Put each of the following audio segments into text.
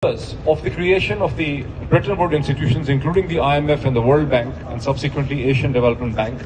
Of the creation of the Bretton Woods institutions, including the IMF and the World Bank, and subsequently Asian Development Bank,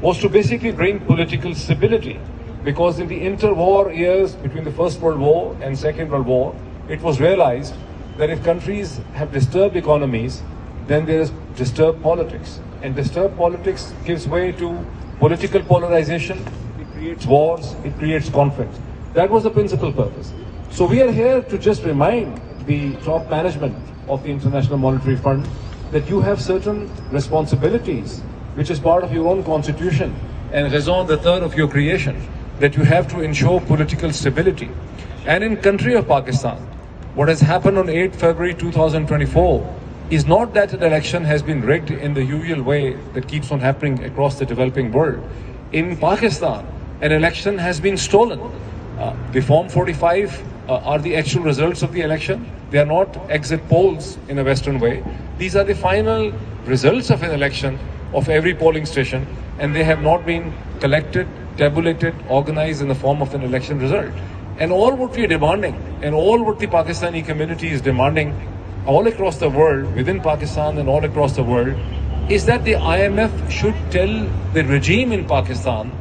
was to basically bring political stability. Because in the interwar years between the First World War and Second World War, it was realized that if countries have disturbed economies, then there is disturbed politics. And disturbed politics gives way to political polarization, it creates wars, it creates conflict. That was the principal purpose. So we are here to just remind the top management of the International Monetary Fund that you have certain responsibilities, which is part of your own constitution and raison d'etre of your creation, that you have to ensure political stability. And in country of Pakistan, what has happened on 8 February 2024 is not that an election has been rigged in the usual way that keeps on happening across the developing world. In Pakistan, an election has been stolen. The Form 45 are the actual results of the election. They are not exit polls in a Western way. These are the final results of an election of every polling station, and they have not been collected, tabulated, organized in the form of an election result. And all what we are demanding, and all what the Pakistani community is demanding all across the world, within Pakistan and all across the world, is that the IMF should tell the regime in Pakistan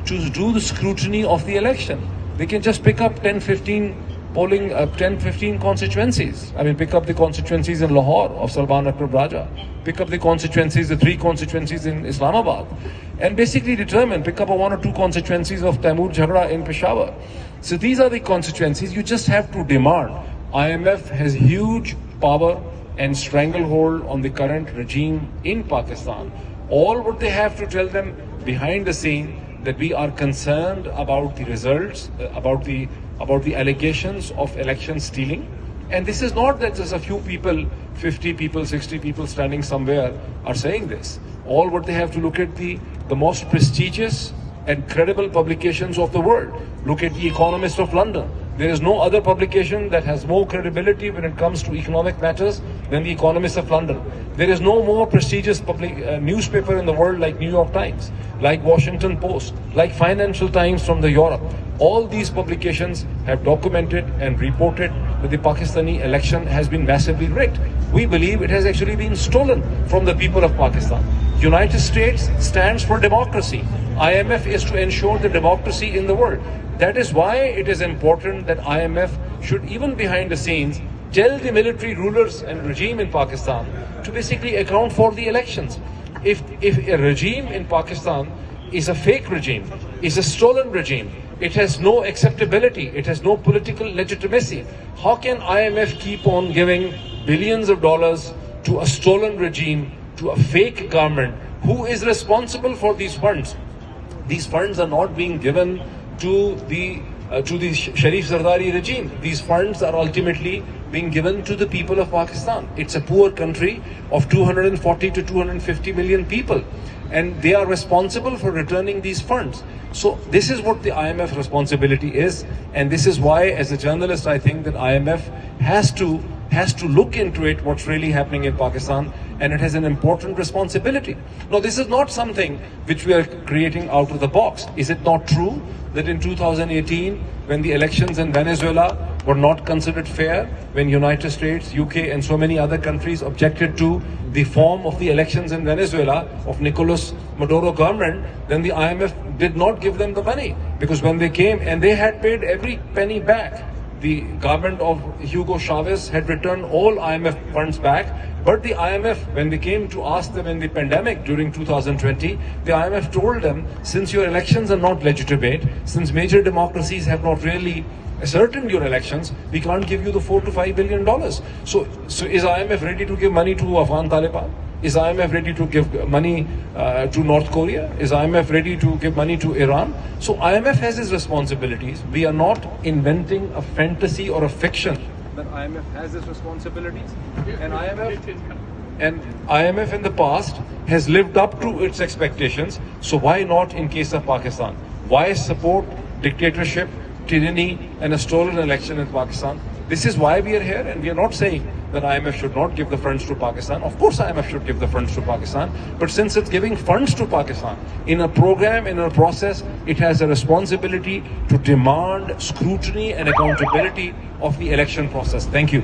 to do the scrutiny of the election. They can just pick up 10, 15 constituencies. I mean, pick up the constituencies in Lahore of Salman Akbar Raja, pick up the constituencies, the 3 constituencies in Islamabad, and basically determine, pick up 1 or 2 constituencies of Taimur Jhagda in Peshawar. So these are the constituencies. You just have to demand. IMF has huge power and stranglehold on the current regime in Pakistan. All what they have to tell them behind the scene, that we are concerned about the results, about the allegations of election stealing. And this is not that just a few people, 50 people, 60 people standing somewhere are saying this. All what they have to look at the most prestigious and credible publications of the world. Look at The Economist of London. There is no other publication that has more credibility when it comes to economic matters than The Economist of London. There is no more prestigious newspaper in the world like New York Times, like Washington Post, like Financial Times from the Europe. All these publications have documented and reported that the Pakistani election has been massively rigged. We believe it has actually been stolen from the people of Pakistan. United States stands for democracy. IMF is to ensure the democracy in the world. That is why it is important that IMF should, even behind the scenes, tell the military rulers and regime in Pakistan to basically account for the elections. If a regime in Pakistan is a fake regime, is a stolen regime, it has no acceptability, it has no political legitimacy. How can IMF keep on giving billions of dollars to a stolen regime, to a fake government? Who is responsible for these funds? These funds are not being given to the Sharif Zardari regime. These funds are ultimately being given to the people of Pakistan. It's a poor country of 240 to 250 million people, and they are responsible for returning these funds. So this is what the IMF responsibility is, and this is why, as a journalist, I think that IMF has to look into it, what's really happening in Pakistan, and it has an important responsibility. Now, this is not something which we are creating out of the box. Is it not true that in 2018, when the elections in Venezuela were not considered fair, when United States, UK and so many other countries objected to the form of the elections in Venezuela of Nicolas Maduro government, then the IMF did not give them the money, because when they came and they had paid every penny back. The government of Hugo Chavez had returned all IMF funds back, but the IMF, when they came to ask them in the pandemic during 2020, the IMF told them, since your elections are not legitimate, since major democracies have not really ascertained your elections, we can't give you the $4 to $5 billion. So is IMF ready to give money to Afghan Taliban? Is IMF ready to give money to North Korea? Is IMF ready to give money to Iran? So IMF has its responsibilities. We are not inventing a fantasy or a fiction that IMF has its responsibilities. And IMF in the past has lived up to its expectations. So why not in case of Pakistan? Why support dictatorship, tyranny and a stolen election in Pakistan? This is why we are here, and we are not saying that IMF should not give the funds to Pakistan. Of course IMF should give the funds to Pakistan, but since it's giving funds to Pakistan in a program, in a process, it has a responsibility to demand scrutiny and accountability of the election process. Thank you.